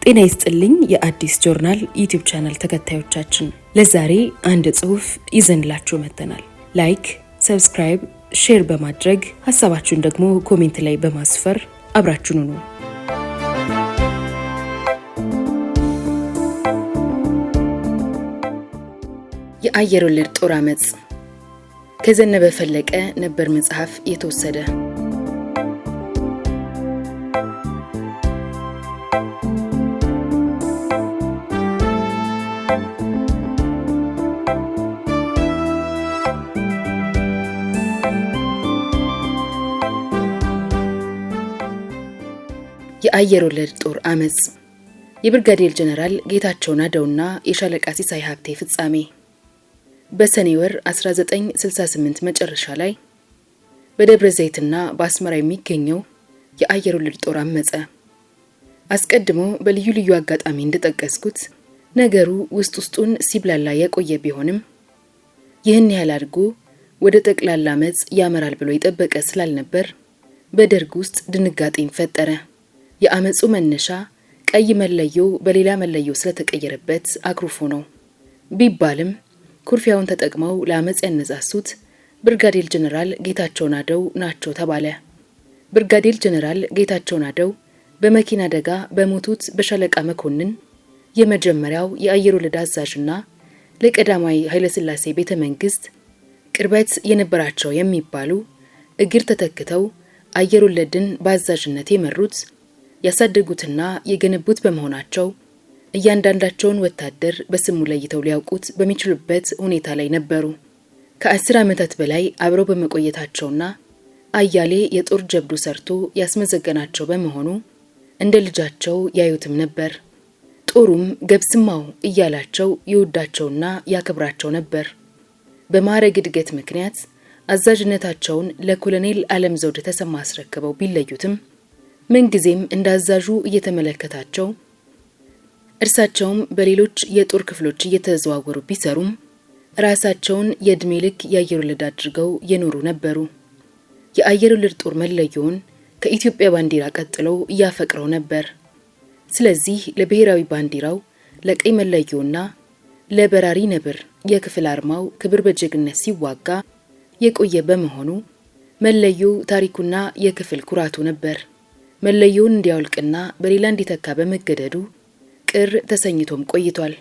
ጤና ይስጥልኝ የአዲስ ጆርናል ዩቲዩብ ቻናል ተከታዮቻችን፣ ለዛሬ አንድ ጽሑፍ ይዘንላችሁ መጥተናል። ላይክ፣ ሰብስክራይብ፣ ሼር በማድረግ ሐሳባችሁን ደግሞ ኮሜንት ላይ በማስፈር አብራችሁን ሁኑ። የአየር ወለድ ጦር አመጽ ከዘነበ ፈለቀ ነበር መጽሐፍ የተወሰደ። የአየር ወለድ ጦር አመጽ የብርጋዴር ጀነራል ጌታቸው ናደውና የሻለቃ ሲሳይ ሀብቴ ፍጻሜ በሰኔ ወር 1968 መጨረሻ ላይ በደብረ ዘይትና በአስመራ የሚገኘው የአየር ወለድ ጦር አመጸ። አስቀድሞ በልዩ ልዩ አጋጣሚ እንደጠቀስኩት ነገሩ ውስጡን ሲብላላ የቆየ ቢሆንም ይህን ያህል አድርጎ ወደ ጠቅላላ አመጽ ያመራል ብሎ የጠበቀ ስላልነበር በደርግ ውስጥ ድንጋጤን ፈጠረ። የአመጹ መነሻ ቀይ መለዮ በሌላ መለዮ ስለተቀየረበት አክሩፎ ነው ቢባልም ኩርፊያውን ተጠቅመው ለአመጽ ያነሳሱት ብርጋዴር ጀነራል ጌታቸው ናደው ናቸው ተባለ። ብርጋዴር ጀነራል ጌታቸው ናደው በመኪና አደጋ በሞቱት በሻለቃ መኮንን የመጀመሪያው የአየር ወለድ አዛዥና ለቀዳማዊ ኃይለ ሥላሴ ቤተ መንግስት ቅርበት የነበራቸው የሚባሉ እግር ተተክተው አየር ወለድን በአዛዥነት የመሩት ያሳደጉትና የገነቡት በመሆናቸው እያንዳንዳቸውን ወታደር በስሙ ለይተው ሊያውቁት በሚችሉበት ሁኔታ ላይ ነበሩ። ከ10 ዓመታት በላይ አብረው በመቆየታቸውና አያሌ የጦር ጀብዱ ሰርቶ ያስመዘገናቸው በመሆኑ እንደ ልጃቸው ያዩትም ነበር። ጦሩም ገብስማው እያላቸው ይወዳቸውና ያከብራቸው ነበር። በማዕረግ እድገት ምክንያት አዛዥነታቸውን ለኮሎኔል ዓለም ዘውድ ተሰማ አስረክበው ቢለዩትም ምንጊዜም እንዳዛዡ እየተመለከታቸው እርሳቸውም በሌሎች የጦር ክፍሎች እየተዘዋወሩ ቢሰሩም ራሳቸውን የእድሜ ልክ የአየር ወለድ አድርገው የኖሩ ነበሩ። የአየር ወለድ ጦር መለዮውን ከኢትዮጵያ ባንዲራ ቀጥለው እያፈቅረው ነበር። ስለዚህ ለብሔራዊ ባንዲራው ለቀይ መለዮና ለበራሪ ነብር የክፍል አርማው ክብር በጀግነት ሲዋጋ የቆየ በመሆኑ መለዮ ታሪኩና የክፍል ኩራቱ ነበር። መለዮውን እንዲያወልቅና በሌላ እንዲተካ በመገደዱ ቅር ተሰኝቶም ቆይቷል።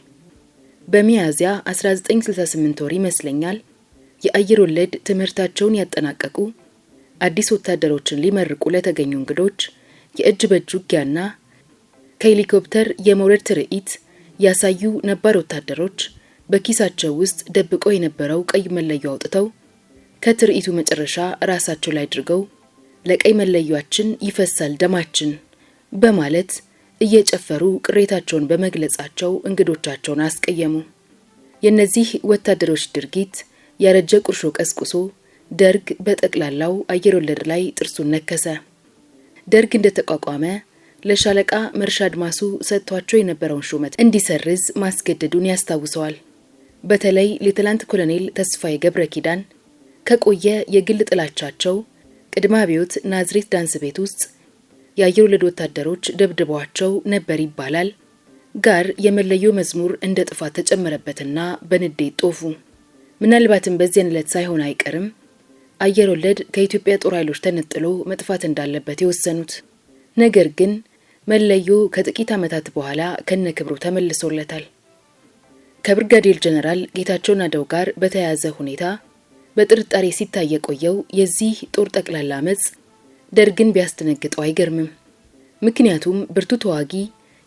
በሚያዝያ 1968 ወር ይመስለኛል የአየር ወለድ ትምህርታቸውን ያጠናቀቁ አዲስ ወታደሮችን ሊመርቁ ለተገኙ እንግዶች የእጅ በእጅ ውጊያና ከሄሊኮፕተር የመውረድ ትርኢት ያሳዩ ነባር ወታደሮች በኪሳቸው ውስጥ ደብቀው የነበረው ቀይ መለዮ አውጥተው ከትርኢቱ መጨረሻ ራሳቸው ላይ አድርገው ለቀይ መለዮአችን ይፈሳል ደማችን በማለት እየጨፈሩ ቅሬታቸውን በመግለጻቸው እንግዶቻቸውን አስቀየሙ። የነዚህ ወታደሮች ድርጊት ያረጀ ቁርሾ ቀስቁሶ ደርግ በጠቅላላው አየር ወለድ ላይ ጥርሱን ነከሰ። ደርግ እንደተቋቋመ ለሻለቃ መርሻ አድማሱ ሰጥቷቸው የነበረውን ሹመት እንዲሰርዝ ማስገደዱን ያስታውሰዋል። በተለይ ሌተናንት ኮሎኔል ተስፋዬ ገብረ ኪዳን ከቆየ የግል ጥላቻቸው ቅድመ አብዮት ናዝሬት ዳንስ ቤት ውስጥ የአየር ወለድ ወታደሮች ደብድበዋቸው ነበር ይባላል ጋር የመለዮ መዝሙር እንደ ጥፋት ተጨመረበትና በንዴት ጦፉ። ምናልባትም በዚያን ዕለት ሳይሆን አይቀርም አየር ወለድ ከኢትዮጵያ ጦር ኃይሎች ተነጥሎ መጥፋት እንዳለበት የወሰኑት። ነገር ግን መለዮ ከጥቂት ዓመታት በኋላ ከነክብሩ ተመልሶለታል። ከብርጋዴር ጀነራል ጌታቸው ናደው ጋር በተያያዘ ሁኔታ በጥርጣሬ ሲታይ የቆየው የዚህ ጦር ጠቅላላ አመጽ ደርግን ቢያስደነግጠው አይገርምም። ምክንያቱም ብርቱ ተዋጊ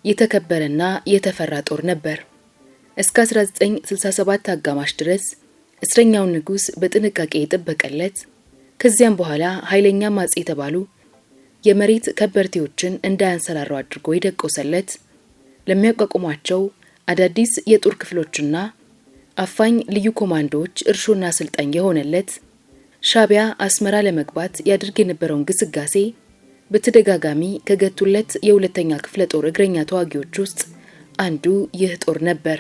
የተከበረና የተፈራ ጦር ነበር። እስከ 1967 አጋማሽ ድረስ እስረኛውን ንጉስ በጥንቃቄ የጠበቀለት፣ ከዚያም በኋላ ኃይለኛ ማጽ የተባሉ የመሬት ከበርቴዎችን እንዳያንሰራሩ አድርጎ የደቆሰለት፣ ለሚያቋቁሟቸው አዳዲስ የጦር ክፍሎችና አፋኝ ልዩ ኮማንዶዎች እርሾና ስልጣኝ የሆነለት፣ ሻቢያ አስመራ ለመግባት ያድርግ የነበረውን ግስጋሴ በተደጋጋሚ ከገቱለት የሁለተኛ ክፍለ ጦር እግረኛ ተዋጊዎች ውስጥ አንዱ ይህ ጦር ነበር።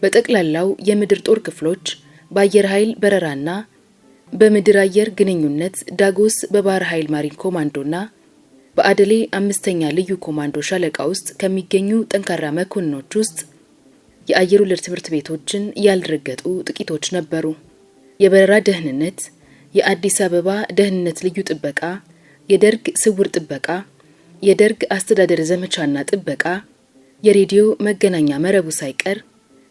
በጠቅላላው የምድር ጦር ክፍሎች በአየር ኃይል በረራና በምድር አየር ግንኙነት ዳጎስ በባህር ኃይል ማሪን ኮማንዶና በአደሌ 5ኛ ልዩ ኮማንዶ ሻለቃ ውስጥ ከሚገኙ ጠንካራ መኮንኖች ውስጥ የአየር ወለድ ትምህርት ቤቶችን ያልረገጡ ጥቂቶች ነበሩ። የበረራ ደህንነት፣ የአዲስ አበባ ደህንነት ልዩ ጥበቃ፣ የደርግ ስውር ጥበቃ፣ የደርግ አስተዳደር ዘመቻና ጥበቃ፣ የሬዲዮ መገናኛ መረቡ ሳይቀር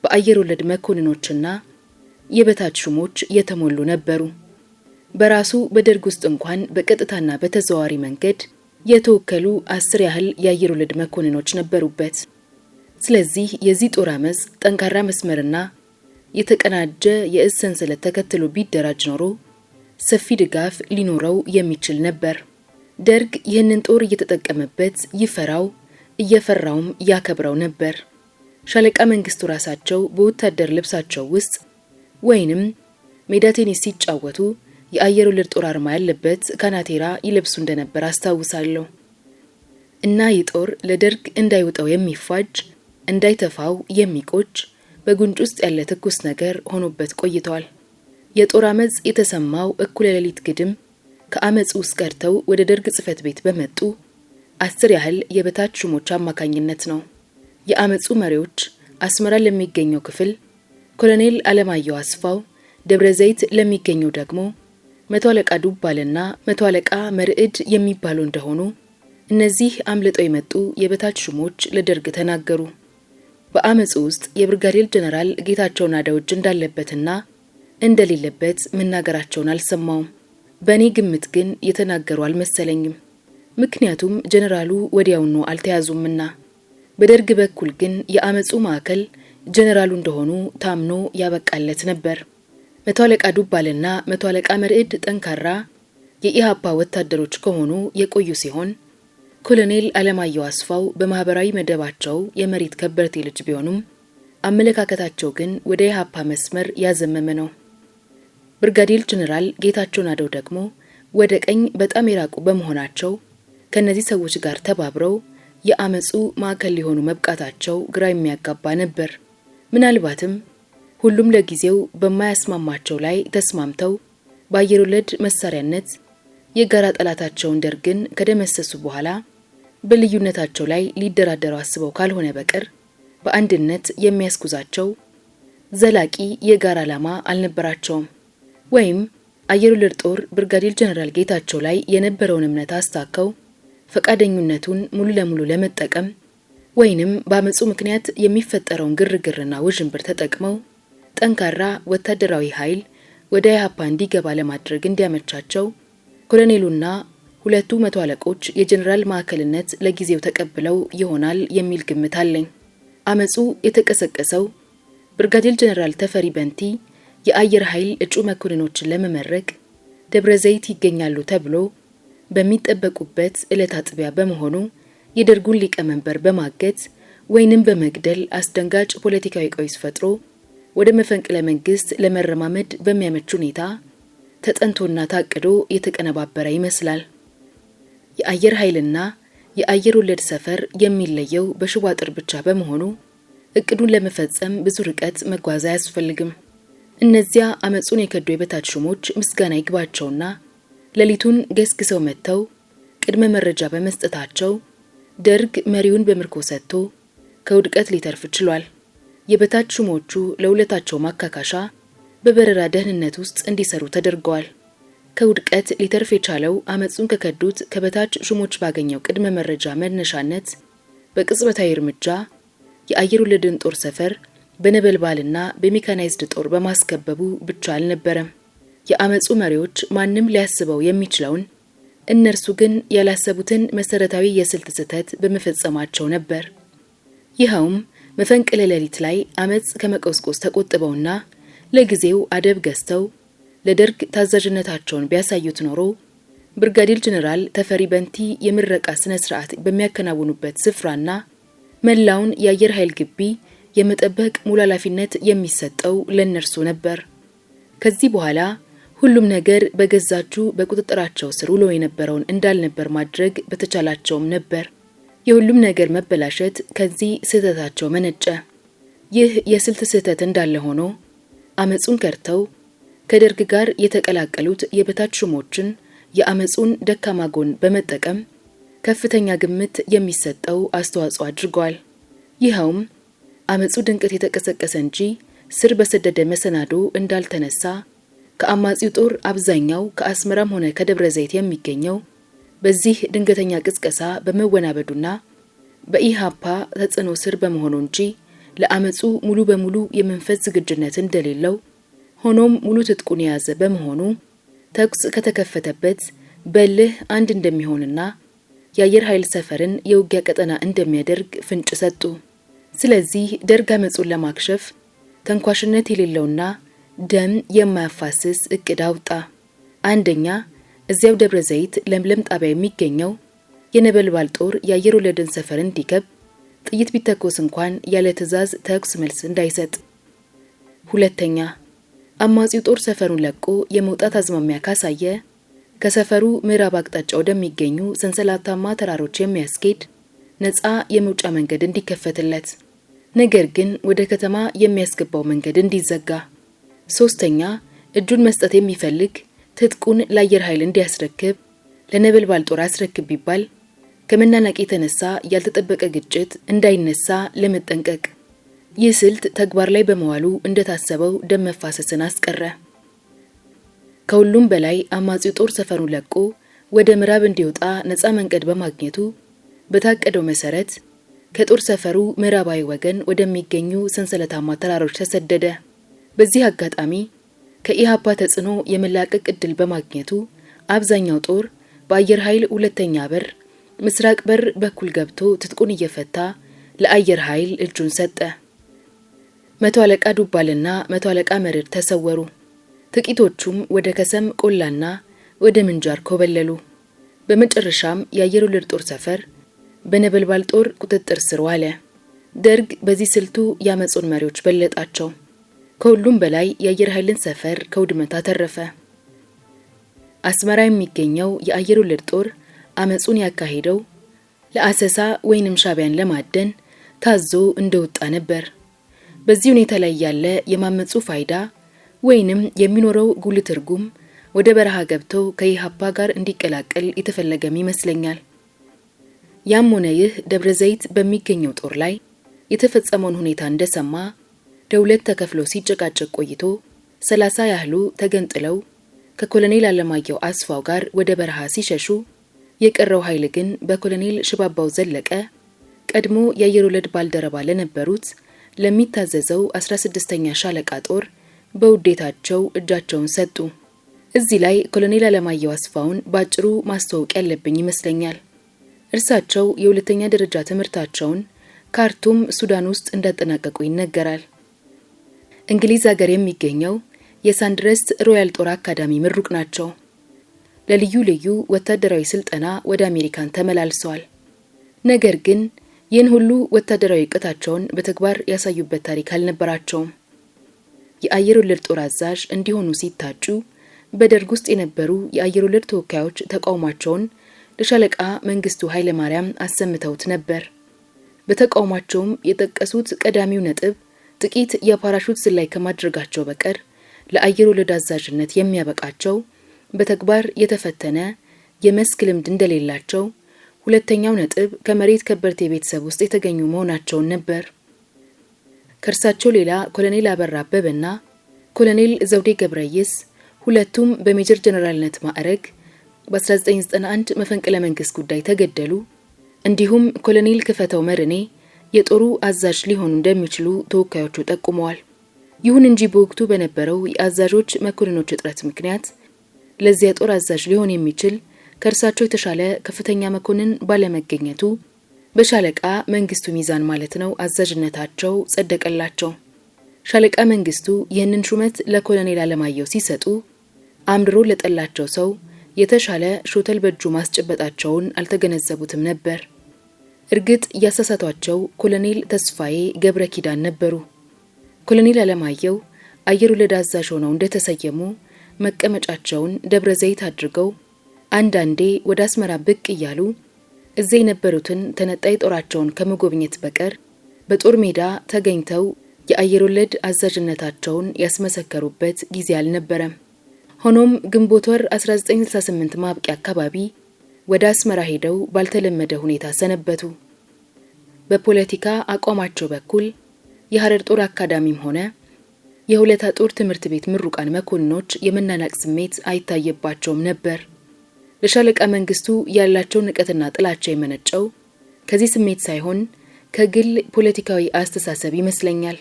በአየር ወለድ መኮንኖችና የበታች ሹሞች የተሞሉ ነበሩ። በራሱ በደርግ ውስጥ እንኳን በቀጥታና በተዘዋዋሪ መንገድ የተወከሉ 10 ያህል የአየር ወለድ መኮንኖች ነበሩበት። ስለዚህ የዚህ ጦር አመጽ ጠንካራ መስመርና የተቀናጀ የእዝ ሰንሰለት ተከትሎ ቢደራጅ ኖሮ ሰፊ ድጋፍ ሊኖረው የሚችል ነበር። ደርግ ይህንን ጦር እየተጠቀመበት ይፈራው እየፈራውም ያከብረው ነበር። ሻለቃ መንግስቱ ራሳቸው በወታደር ልብሳቸው ውስጥ ወይንም ሜዳ ቴኒስ ሲጫወቱ የአየር ወለድ ጦር አርማ ያለበት ካናቴራ ይለብሱ እንደነበር አስታውሳለሁ። እና ይህ ጦር ለደርግ እንዳይወጣው የሚፋጅ እንዳይተፋው የሚቆጭ በጉንጭ ውስጥ ያለ ትኩስ ነገር ሆኖበት ቆይቷል። የጦር አመጽ የተሰማው እኩለ ሌሊት ግድም ከአመጹ ውስጥ ቀርተው ወደ ደርግ ጽሕፈት ቤት በመጡ 10 ያህል የበታች ሹሞች አማካኝነት ነው። የአመጹ መሪዎች አስመራ ለሚገኘው ክፍል ኮሎኔል አለማየሁ አስፋው፣ ደብረ ዘይት ለሚገኘው ደግሞ መቶ አለቃ ዱባልና መቶ አለቃ መርዕድ የሚባሉ እንደሆኑ እነዚህ አምልጠው የመጡ የበታች ሹሞች ለደርግ ተናገሩ። በአመጹ ውስጥ የብርጋዴር ጀነራል ጌታቸው ናደው እጅ እንዳለበትና እንደሌለበት መናገራቸውን አልሰማውም። በእኔ ግምት ግን የተናገሩ አልመሰለኝም። ምክንያቱም ጀነራሉ ወዲያውኑ አልተያዙምና። በደርግ በኩል ግን የአመጹ ማዕከል ጀነራሉ እንደሆኑ ታምኖ ያበቃለት ነበር። መቶ አለቃ ዱባልና መቶ አለቃ መርዕድ ጠንካራ የኢሃፓ ወታደሮች ከሆኑ የቆዩ ሲሆን ኮሎኔል አለማየሁ አስፋው በማህበራዊ መደባቸው የመሬት ከበርቴ ልጅ ቢሆኑም አመለካከታቸው ግን ወደ ኢሃፓ መስመር ያዘመመ ነው። ብርጋዴር ጀነራል ጌታቸው ናደው ደግሞ ወደ ቀኝ በጣም የራቁ በመሆናቸው ከነዚህ ሰዎች ጋር ተባብረው የአመጹ ማዕከል ሊሆኑ መብቃታቸው ግራ የሚያጋባ ነበር። ምናልባትም ሁሉም ለጊዜው በማያስማማቸው ላይ ተስማምተው በአየር ወለድ መሳሪያነት የጋራ ጠላታቸውን ደርግን ከደመሰሱ በኋላ በልዩነታቸው ላይ ሊደራደሩ አስበው ካልሆነ በቀር በአንድነት የሚያስጉዛቸው ዘላቂ የጋራ ዓላማ አልነበራቸውም። ወይም አየር ወለድ ጦር ብርጋዴር ጀነራል ጌታቸው ላይ የነበረውን እምነት አስታከው ፈቃደኝነቱን ሙሉ ለሙሉ ለመጠቀም ወይንም በአመጹ ምክንያት የሚፈጠረውን ግርግርና ውዥንብር ተጠቅመው ጠንካራ ወታደራዊ ኃይል ወደ ኢሃፓ እንዲገባ ለማድረግ እንዲያመቻቸው ኮሎኔሉና ሁለቱ መቶ አለቆች የጀነራል ማዕከልነት ለጊዜው ተቀብለው ይሆናል የሚል ግምት አለኝ። አመጹ የተቀሰቀሰው ብርጋዴር ጀነራል ተፈሪ በንቲ የአየር ኃይል እጩ መኮንኖችን ለመመረቅ ደብረ ዘይት ይገኛሉ ተብሎ በሚጠበቁበት ዕለት አጥቢያ በመሆኑ የደርጉን ሊቀመንበር በማገት ወይንም በመግደል አስደንጋጭ ፖለቲካዊ ቀውስ ፈጥሮ ወደ መፈንቅለ መንግስት ለመረማመድ በሚያመች ሁኔታ ተጠንቶና ታቅዶ የተቀነባበረ ይመስላል። የአየር ኃይልና የአየር ወለድ ሰፈር የሚለየው በሽቦ አጥር ብቻ በመሆኑ እቅዱን ለመፈጸም ብዙ ርቀት መጓዝ አያስፈልግም። እነዚያ አመጹን የከዱ የበታች ሹሞች ምስጋና ይግባቸውና ሌሊቱን ገስግሰው መጥተው ቅድመ መረጃ በመስጠታቸው ደርግ መሪውን በምርኮ ሰጥቶ ከውድቀት ሊተርፍ ችሏል። የበታች ሹሞቹ ለውለታቸው ማካካሻ በበረራ ደህንነት ውስጥ እንዲሰሩ ተደርገዋል። ከውድቀት ሊተርፍ የቻለው አመጹን ከከዱት ከበታች ሹሞች ባገኘው ቅድመ መረጃ መነሻነት በቅጽበታዊ እርምጃ የአየር ወለድን ጦር ሰፈር በነበልባልና በሜካናይዝድ ጦር በማስከበቡ ብቻ አልነበረም። የአመጹ መሪዎች ማንም ሊያስበው የሚችለውን እነርሱ ግን ያላሰቡትን መሰረታዊ የስልት ስህተት በመፈጸማቸው ነበር። ይኸውም መፈንቅለ ሌሊት ላይ አመጽ ከመቆስቆስ ተቆጥበውና ለጊዜው አደብ ገዝተው ለደርግ ታዛዥነታቸውን ቢያሳዩት ኖሮ ብርጋዴር ጀነራል ተፈሪ በንቲ የምረቃ ስነ ስርዓት በሚያከናውኑበት ስፍራና መላውን የአየር ኃይል ግቢ የመጠበቅ ሙሉ ኃላፊነት የሚሰጠው ለነርሱ ነበር። ከዚህ በኋላ ሁሉም ነገር በገዛጁ በቁጥጥራቸው ስር ውሎ የነበረውን እንዳልነበር ማድረግ በተቻላቸውም ነበር። የሁሉም ነገር መበላሸት ከዚህ ስህተታቸው መነጨ። ይህ የስልት ስህተት እንዳለ ሆኖ አመጹን ከርተው ከደርግ ጋር የተቀላቀሉት የበታች ሹሞችን የአመጹን ደካማ ጎን በመጠቀም ከፍተኛ ግምት የሚሰጠው አስተዋጽኦ አድርጓል። ይኸውም አመጹ ድንገት የተቀሰቀሰ እንጂ ስር በሰደደ መሰናዶ እንዳልተነሳ ከአማጺው ጦር አብዛኛው ከአስመራም ሆነ ከደብረ ዘይት የሚገኘው በዚህ ድንገተኛ ቅስቀሳ በመወናበዱና በኢሃፓ ተጽዕኖ ስር በመሆኑ እንጂ ለአመጹ ሙሉ በሙሉ የመንፈስ ዝግጁነት እንደሌለው፣ ሆኖም ሙሉ ትጥቁን የያዘ በመሆኑ ተኩስ ከተከፈተበት በልህ አንድ እንደሚሆንና የአየር ኃይል ሰፈርን የውጊያ ቀጠና እንደሚያደርግ ፍንጭ ሰጡ። ስለዚህ ደርግ አመጹን ለማክሸፍ ተንኳሽነት የሌለውና ደም የማያፋስስ እቅድ አውጣ። አንደኛ፣ እዚያው ደብረ ዘይት ለምለም ጣቢያ የሚገኘው የነበልባል ጦር የአየር ወለድን ሰፈር እንዲከብ፣ ጥይት ቢተኮስ እንኳን ያለ ትዕዛዝ ተኩስ መልስ እንዳይሰጥ። ሁለተኛ፣ አማጺው ጦር ሰፈሩን ለቆ የመውጣት አዝማሚያ ካሳየ ከሰፈሩ ምዕራብ አቅጣጫ ወደሚገኙ ሰንሰለታማ ተራሮች የሚያስኬድ ነፃ የመውጫ መንገድ እንዲከፈትለት፣ ነገር ግን ወደ ከተማ የሚያስገባው መንገድ እንዲዘጋ። ሶስተኛ፣ እጁን መስጠት የሚፈልግ ትጥቁን ለአየር ኃይል እንዲያስረክብ፣ ለነበልባል ጦር አስረክብ ቢባል ከመናናቅ የተነሳ ያልተጠበቀ ግጭት እንዳይነሳ ለመጠንቀቅ። ይህ ስልት ተግባር ላይ በመዋሉ እንደታሰበው ደም መፋሰስን አስቀረ። ከሁሉም በላይ አማጺው ጦር ሰፈሩን ለቆ ወደ ምዕራብ እንዲወጣ ነፃ መንገድ በማግኘቱ በታቀደው መሰረት ከጦር ሰፈሩ ምዕራባዊ ወገን ወደሚገኙ ሰንሰለታማ ተራሮች ተሰደደ። በዚህ አጋጣሚ ከኢሃፓ ተጽዕኖ የመላቀቅ ዕድል በማግኘቱ አብዛኛው ጦር በአየር ኃይል ሁለተኛ በር ምስራቅ በር በኩል ገብቶ ትጥቁን እየፈታ ለአየር ኃይል እጁን ሰጠ። መቶ አለቃ ዱባልና መቶ አለቃ መርድ ተሰወሩ። ጥቂቶቹም ወደ ከሰም ቆላና ወደ ምንጃር ኮበለሉ። በመጨረሻም የአየር ወለድ ጦር ሰፈር በነበልባል ጦር ቁጥጥር ስር ዋለ። ደርግ በዚህ ስልቱ ያመጹን መሪዎች በለጣቸው። ከሁሉም በላይ የአየር ኃይልን ሰፈር ከውድመት አተረፈ። አስመራ የሚገኘው የአየር ወለድ ጦር አመጹን ያካሄደው ለአሰሳ ወይንም ሻቢያን ለማደን ታዞ እንደወጣ ነበር። በዚህ ሁኔታ ላይ ያለ የማመጹ ፋይዳ ወይንም የሚኖረው ጉልህ ትርጉም ወደ በረሃ ገብቶ ከኢሃፓ ጋር እንዲቀላቀል የተፈለገም ይመስለኛል። ያም ሆነ ይህ ደብረ ዘይት በሚገኘው ጦር ላይ የተፈጸመውን ሁኔታ እንደሰማ ለሁለት ተከፍሎ ሲጨቃጨቅ ቆይቶ 30 ያህሉ ተገንጥለው ከኮሎኔል አለማየሁ አስፋው ጋር ወደ በረሃ ሲሸሹ፣ የቀረው ኃይል ግን በኮሎኔል ሽባባው ዘለቀ ቀድሞ የአየር ወለድ ባልደረባ ለነበሩት ለሚታዘዘው 16ኛ ሻለቃ ጦር በውዴታቸው እጃቸውን ሰጡ። እዚህ ላይ ኮሎኔል አለማየሁ አስፋውን ባጭሩ ማስተዋወቅ ያለብኝ ይመስለኛል። እርሳቸው የሁለተኛ ደረጃ ትምህርታቸውን ካርቱም ሱዳን ውስጥ እንዳጠናቀቁ ይነገራል። እንግሊዝ ሀገር የሚገኘው የሳንድረስት ሮያል ጦር አካዳሚ ምሩቅ ናቸው። ለልዩ ልዩ ወታደራዊ ስልጠና ወደ አሜሪካን ተመላልሰዋል። ነገር ግን ይህን ሁሉ ወታደራዊ ዕውቀታቸውን በተግባር ያሳዩበት ታሪክ አልነበራቸውም። የአየር ወለድ ጦር አዛዥ እንዲሆኑ ሲታጩ በደርግ ውስጥ የነበሩ የአየር ወለድ ተወካዮች ተቃውሟቸውን ለሻለቃ መንግስቱ ኃይለ ማርያም አሰምተውት ነበር። በተቃውሟቸውም የጠቀሱት ቀዳሚው ነጥብ ጥቂት የፓራሹት ዝላይ ከማድረጋቸው በቀር ለአየር ወለድ አዛዥነት የሚያበቃቸው በተግባር የተፈተነ የመስክ ልምድ እንደሌላቸው፣ ሁለተኛው ነጥብ ከመሬት ከበርቴ ቤተሰብ ውስጥ የተገኙ መሆናቸውን ነበር። ከእርሳቸው ሌላ ኮሎኔል አበራ አበበና ኮሎኔል ዘውዴ ገብረየስ ሁለቱም በሜጀር ጀነራልነት ማዕረግ በ1991 መፈንቅለ መንግስት ጉዳይ ተገደሉ። እንዲሁም ኮሎኔል ክፈተው መርኔ የጦሩ አዛዥ ሊሆኑ እንደሚችሉ ተወካዮቹ ጠቁመዋል። ይሁን እንጂ በወቅቱ በነበረው የአዛዦች መኮንኖች እጥረት ምክንያት ለዚያ ጦር አዛዥ ሊሆን የሚችል ከእርሳቸው የተሻለ ከፍተኛ መኮንን ባለመገኘቱ በሻለቃ መንግስቱ ሚዛን ማለት ነው አዛዥነታቸው ጸደቀላቸው። ሻለቃ መንግስቱ ይህንን ሹመት ለኮሎኔል አለማየሁ ሲሰጡ አምድሮ ለጠላቸው ሰው የተሻለ ሾተል በእጁ ማስጨበጣቸውን አልተገነዘቡትም ነበር። እርግጥ ያሳሳቷቸው ኮሎኔል ተስፋዬ ገብረ ኪዳን ነበሩ። ኮሎኔል አለማየሁ አየር ወለድ አዛዥ ሆነው እንደተሰየሙ መቀመጫቸውን ደብረ ዘይት አድርገው አንዳንዴ ወደ አስመራ ብቅ እያሉ እዚያ የነበሩትን ተነጣይ ጦራቸውን ከመጎብኘት በቀር በጦር ሜዳ ተገኝተው የአየር ወለድ አዛዥነታቸውን ያስመሰከሩበት ጊዜ አልነበረም። ሆኖም ግንቦት ወር 1968 ማብቂያ አካባቢ ወደ አስመራ ሄደው ባልተለመደ ሁኔታ ሰነበቱ። በፖለቲካ አቋማቸው በኩል የሐረር ጦር አካዳሚም ሆነ የሁለታ ጦር ትምህርት ቤት ምሩቃን መኮንኖች የመናናቅ ስሜት አይታየባቸውም ነበር። ለሻለቃ መንግስቱ ያላቸው ንቀትና ጥላቻ የመነጨው ከዚህ ስሜት ሳይሆን ከግል ፖለቲካዊ አስተሳሰብ ይመስለኛል።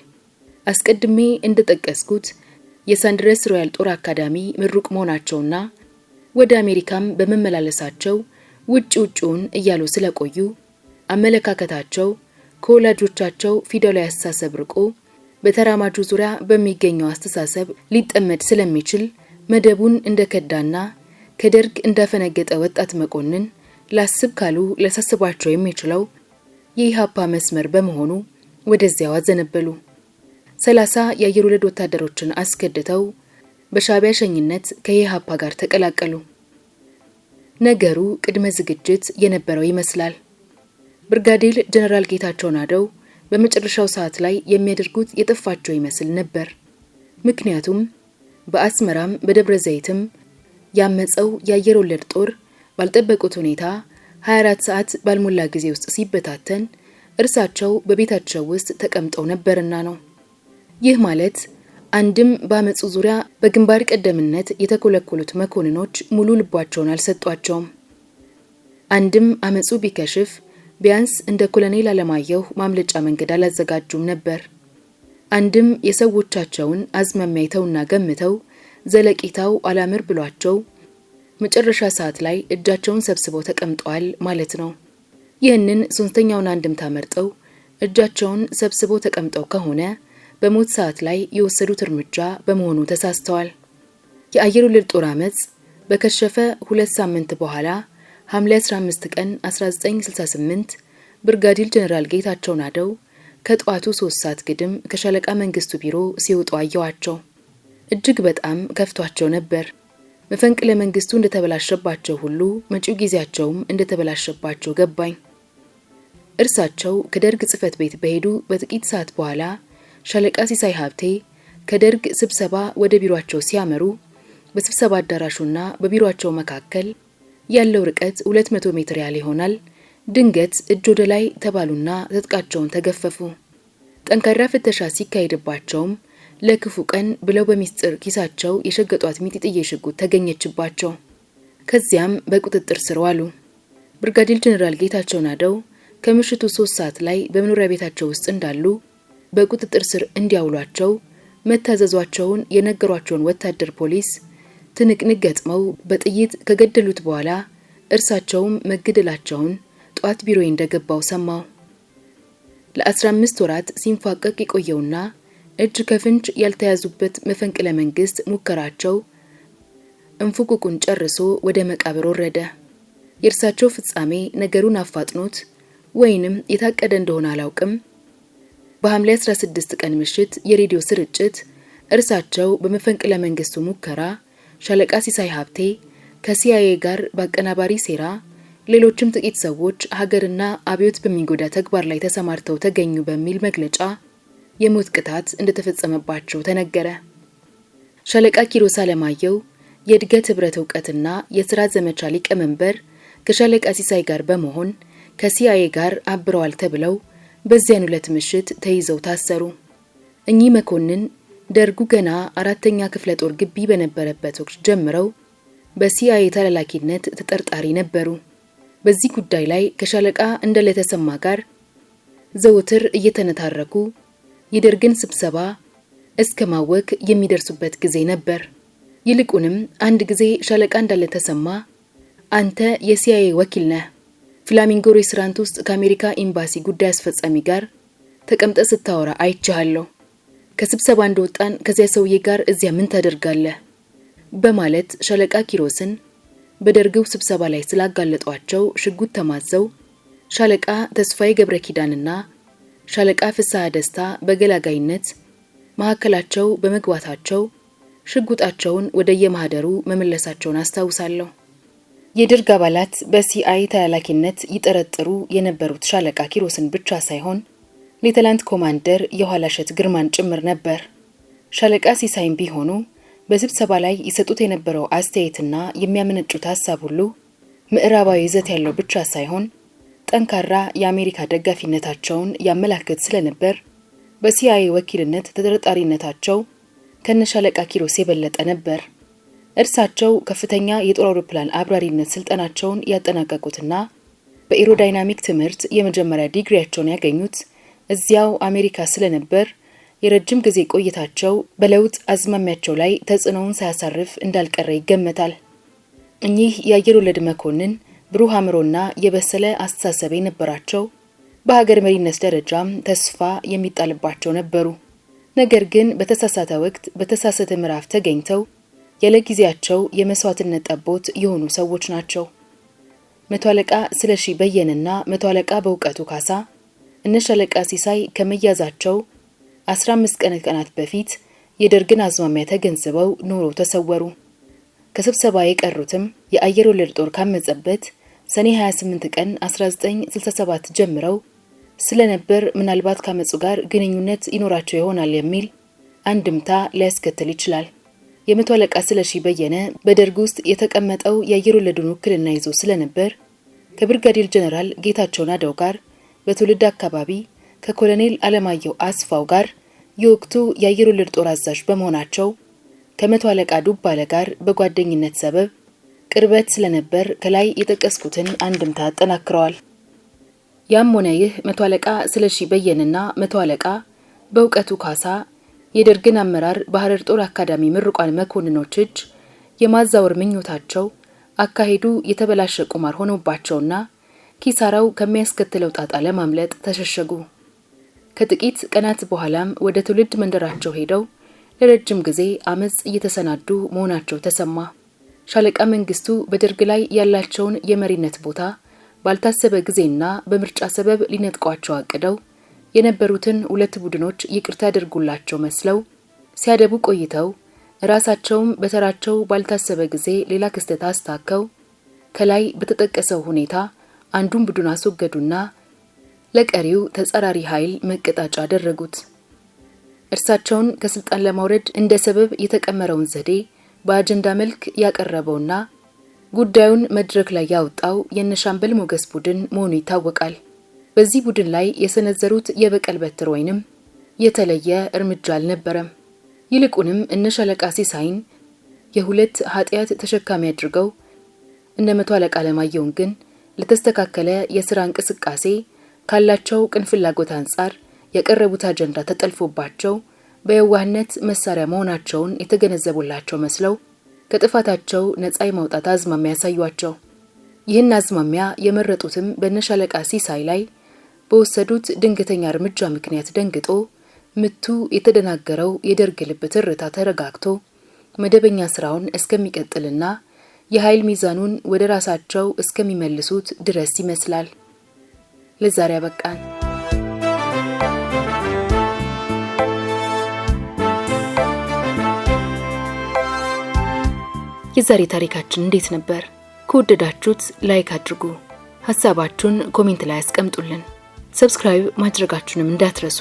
አስቀድሜ እንደጠቀስኩት የሳንድረስ ሮያል ጦር አካዳሚ ምሩቅ መሆናቸውና ወደ አሜሪካም በመመላለሳቸው ውጭውን እያሉ ስለቆዩ አመለካከታቸው ከወላጆቻቸው ፊደላዊ አስተሳሰብ ርቆ በተራማጁ ዙሪያ በሚገኘው አስተሳሰብ ሊጠመድ ስለሚችል መደቡን እንደከዳና ከደርግ እንዳፈነገጠ ወጣት መኮንን ላስብ ካሉ ለሳስባቸው የሚችለው የኢሃፓ መስመር በመሆኑ ወደዚያው አዘነበሉ። 30 የአየር ወለድ ወታደሮችን አስከድተው በሻዕቢያ ሸኝነት ከኢሃፓ ጋር ተቀላቀሉ። ነገሩ ቅድመ ዝግጅት የነበረው ይመስላል። ብርጋዴር ጀነራል ጌታቸው ናደው በመጨረሻው ሰዓት ላይ የሚያደርጉት የጠፋቸው ይመስል ነበር። ምክንያቱም በአስመራም በደብረ ዘይትም ያመፀው የአየር ወለድ ጦር ባልጠበቁት ሁኔታ 24 ሰዓት ባልሞላ ጊዜ ውስጥ ሲበታተን እርሳቸው በቤታቸው ውስጥ ተቀምጠው ነበርና ነው። ይህ ማለት አንድም በአመፁ ዙሪያ በግንባር ቀደምነት የተኮለኮሉት መኮንኖች ሙሉ ልባቸውን አልሰጧቸውም። አንድም አመፁ ቢከሽፍ ቢያንስ እንደ ኮሎኔል አለማየሁ ማምለጫ መንገድ አላዘጋጁም ነበር። አንድም የሰዎቻቸውን አዝማሚያ አይተውና ገምተው ዘለቂታው አላምር ብሏቸው መጨረሻ ሰዓት ላይ እጃቸውን ሰብስበው ተቀምጠዋል ማለት ነው። ይህንን ሶስተኛውን አንድምታ መርጠው እጃቸውን ሰብስበው ተቀምጠው ከሆነ በሞት ሰዓት ላይ የወሰዱት እርምጃ በመሆኑ ተሳስተዋል። የአየር ወለድ ጦር አመፅ በከሸፈ 2 ሳምንት በኋላ ሐምሌ 15 ቀን 1968 ብርጋዴር ጀነራል ጌታቸው ናደው ከጠዋቱ 3 ሰዓት ግድም ከሻለቃ መንግስቱ ቢሮ ሲወጡ አየዋቸው። እጅግ በጣም ከፍቷቸው ነበር። መፈንቅለ መንግስቱ እንደተበላሸባቸው ሁሉ መጪው ጊዜያቸውም እንደተበላሸባቸው ገባኝ። እርሳቸው ከደርግ ጽሕፈት ቤት በሄዱ በጥቂት ሰዓት በኋላ ሻለቃ ሲሳይ ሀብቴ ከደርግ ስብሰባ ወደ ቢሮአቸው ሲያመሩ በስብሰባ አዳራሹና በቢሮአቸው መካከል ያለው ርቀት 200 ሜትር ያህል ይሆናል። ድንገት እጅ ወደ ላይ ተባሉና ትጥቃቸውን ተገፈፉ። ጠንካራ ፍተሻ ሲካሄድባቸውም ለክፉ ቀን ብለው በሚስጥር ኪሳቸው የሸገጧት ሚጢጥዬ ሽጉጥ ተገኘችባቸው። ከዚያም በቁጥጥር ስር ዋሉ። ብርጋዴር ጀነራል ጌታቸው ናደው ከምሽቱ 3 ሰዓት ላይ በመኖሪያ ቤታቸው ውስጥ እንዳሉ በቁጥጥር ስር እንዲያውሏቸው መታዘዟቸውን የነገሯቸውን ወታደር ፖሊስ ትንቅንቅ ገጥመው በጥይት ከገደሉት በኋላ እርሳቸውም መገደላቸውን ጧት ቢሮዬ እንደገባው ሰማው። ለ15 ወራት ሲንፋቀቅ የቆየውና እጅ ከፍንጅ ያልተያዙበት መፈንቅለ መንግስት ሙከራቸው እንፉቁቁን ጨርሶ ወደ መቃብር ወረደ። የእርሳቸው ፍጻሜ ነገሩን አፋጥኖት ወይንም የታቀደ እንደሆነ አላውቅም። በሐምሌ 16 ቀን ምሽት የሬዲዮ ስርጭት እርሳቸው በመፈንቅለ መንግስቱ ሙከራ ሻለቃ ሲሳይ ሀብቴ ከሲአይኤ ጋር በአቀናባሪ ሴራ ሌሎችም ጥቂት ሰዎች ሀገርና አብዮት በሚጎዳ ተግባር ላይ ተሰማርተው ተገኙ በሚል መግለጫ የሞት ቅጣት እንደተፈጸመባቸው ተነገረ። ሻለቃ ኪሮስ አለማየሁ የእድገት ህብረት ዕውቀትና የሥራ ዘመቻ ሊቀመንበር ከሻለቃ ሲሳይ ጋር በመሆን ከሲአይኤ ጋር አብረዋል ተብለው በዚያን ዕለት ምሽት ተይዘው ታሰሩ። እኚህ መኮንን ደርጉ ገና 4ኛ ክፍለ ጦር ግቢ በነበረበት ወቅት ጀምረው በሲአይኤ ተላላኪነት ተጠርጣሪ ነበሩ። በዚህ ጉዳይ ላይ ከሻለቃ እንደለተሰማ ጋር ዘውትር እየተነታረኩ የደርግን ስብሰባ እስከ ማወክ የሚደርሱበት ጊዜ ነበር። ይልቁንም አንድ ጊዜ ሻለቃ እንደለተሰማ አንተ የሲአይኤ ወኪል ነህ፣ ፍላሚንጎ ሬስቶራንት ውስጥ ከአሜሪካ ኤምባሲ ጉዳይ አስፈጻሚ ጋር ተቀምጠ ስታወራ አይቻለሁ። ከስብሰባ እንደወጣን ከዚያ ሰውዬ ጋር እዚያ ምን ታደርጋለህ? በማለት ሻለቃ ኪሮስን በደርግው ስብሰባ ላይ ስላጋለጧቸው ሽጉጥ ተማዘው ሻለቃ ተስፋዬ ገብረ ኪዳንና ሻለቃ ፍስሐ ደስታ በገላጋይነት መካከላቸው በመግባታቸው ሽጉጣቸውን ወደ የማህደሩ መመለሳቸውን አስታውሳለሁ። የደርግ አባላት በሲአይኤ ተላላኪነት ይጠረጥሩ የነበሩት ሻለቃ ኪሮስን ብቻ ሳይሆን ሌተናንት ኮማንደር የኋላሸት ግርማን ጭምር ነበር። ሻለቃ ሲሳይም ቢሆኑ በስብሰባ ላይ ይሰጡት የነበረው አስተያየትና የሚያመነጩት ሐሳብ ሁሉ ምዕራባዊ ይዘት ያለው ብቻ ሳይሆን ጠንካራ የአሜሪካ ደጋፊነታቸውን ያመላክት ስለነበር በሲአይኤ ወኪልነት ተጠርጣሪነታቸው ከነሻለቃ ኪሮስ የበለጠ ነበር። እርሳቸው ከፍተኛ የጦር አውሮፕላን አብራሪነት ስልጠናቸውን ያጠናቀቁትና በኤሮዳይናሚክ ትምህርት የመጀመሪያ ዲግሪያቸውን ያገኙት እዚያው አሜሪካ ስለነበር የረጅም ጊዜ ቆይታቸው በለውጥ አዝማሚያቸው ላይ ተጽዕኖውን ሳያሳርፍ እንዳልቀረ ይገመታል። እኚህ የአየር ወለድ መኮንን ብሩህ አእምሮና የበሰለ አስተሳሰብ የነበራቸው በሀገር መሪነት ደረጃም ተስፋ የሚጣልባቸው ነበሩ። ነገር ግን በተሳሳተ ወቅት በተሳሳተ ምዕራፍ ተገኝተው ያለ ጊዜያቸው የመስዋዕትነት ጠቦት የሆኑ ሰዎች ናቸው። መቶ አለቃ ስለሺ በየነና መቶ አለቃ በእውቀቱ ካሳ እነ ሻለቃ ሲሳይ ከመያዛቸው 15 ቀናት በፊት የደርግን አዝማሚያ ተገንዝበው ኖሮ ተሰወሩ። ከስብሰባ የቀሩትም የአየር ወለድ ጦር ካመጸበት ሰኔ 28 ቀን 1967 ጀምረው ስለነበር ምናልባት ካመጹ ጋር ግንኙነት ይኖራቸው ይሆናል የሚል አንድምታ ሊያስከትል ይችላል። የመቶ አለቃ ስለሺ በየነ በደርግ ውስጥ የተቀመጠው የአየር ወለዱን ውክልና ይዞ ስለነበር ከብርጋዴር ጀነራል ጌታቸው ናደው ጋር በትውልድ አካባቢ ከኮሎኔል አለማየሁ አስፋው ጋር የወቅቱ የአየር ወለድ ጦር አዛዥ በመሆናቸው ከመቶ አለቃ ዱባለ ጋር በጓደኝነት ሰበብ ቅርበት ስለነበር ከላይ የጠቀስኩትን አንድምታ አጠናክረዋል። ያም ሆነ ይህ መቶ አለቃ ስለሺ በየነና መቶ አለቃ በእውቀቱ ካሳ የደርግን አመራር በሐረር ጦር አካዳሚ ምሩቃን መኮንኖች እጅ የማዛወር ምኞታቸው አካሄዱ የተበላሸ ቁማር ሆኖባቸውና ኪሳራው ከሚያስከትለው ጣጣ ለማምለጥ ተሸሸጉ። ከጥቂት ቀናት በኋላም ወደ ትውልድ መንደራቸው ሄደው ለረጅም ጊዜ አመጽ እየተሰናዱ መሆናቸው ተሰማ። ሻለቃ መንግስቱ በደርግ ላይ ያላቸውን የመሪነት ቦታ ባልታሰበ ጊዜና በምርጫ ሰበብ ሊነጥቋቸው አቅደው የነበሩትን ሁለት ቡድኖች ይቅርታ ያደርጉላቸው መስለው ሲያደቡ ቆይተው ራሳቸውም በተራቸው ባልታሰበ ጊዜ ሌላ ክስተት አስታከው ከላይ በተጠቀሰው ሁኔታ አንዱን ቡድን አስወገዱና ለቀሪው ተጻራሪ ኃይል መቀጣጫ አደረጉት። እርሳቸውን ከስልጣን ለማውረድ እንደ ሰበብ የተቀመረውን ዘዴ በአጀንዳ መልክ ያቀረበውና ጉዳዩን መድረክ ላይ ያወጣው የነሻምበል ሞገስ ቡድን መሆኑ ይታወቃል። በዚህ ቡድን ላይ የሰነዘሩት የበቀል በትር ወይንም የተለየ እርምጃ አልነበረም። ይልቁንም እነ ሻለቃ ሲሳይን የሁለት ኃጢያት ተሸካሚ አድርገው እነ መቶ አለቃ አለማየሁን ግን ለተስተካከለ የሥራ እንቅስቃሴ ካላቸው ቅን ፍላጎት አንጻር የቀረቡት አጀንዳ ተጠልፎባቸው በየዋህነት መሳሪያ መሆናቸውን የተገነዘቡላቸው መስለው ከጥፋታቸው ነፃ የማውጣት አዝማሚያ ያሳዩአቸው። ይህን አዝማሚያ የመረጡትም በነሻለቃ ሲሳይ ላይ በወሰዱት ድንገተኛ እርምጃ ምክንያት ደንግጦ ምቱ የተደናገረው የደርግ ልብ ትርታ ተረጋግቶ መደበኛ ስራውን እስከሚቀጥልና የኃይል ሚዛኑን ወደ ራሳቸው እስከሚመልሱት ድረስ ይመስላል። ለዛሬ አበቃን። የዛሬ ታሪካችን እንዴት ነበር? ከወደዳችሁት ላይክ አድርጉ። ሐሳባችሁን ኮሜንት ላይ አስቀምጡልን። ሰብስክራይብ ማድረጋችሁንም እንዳትረሱ።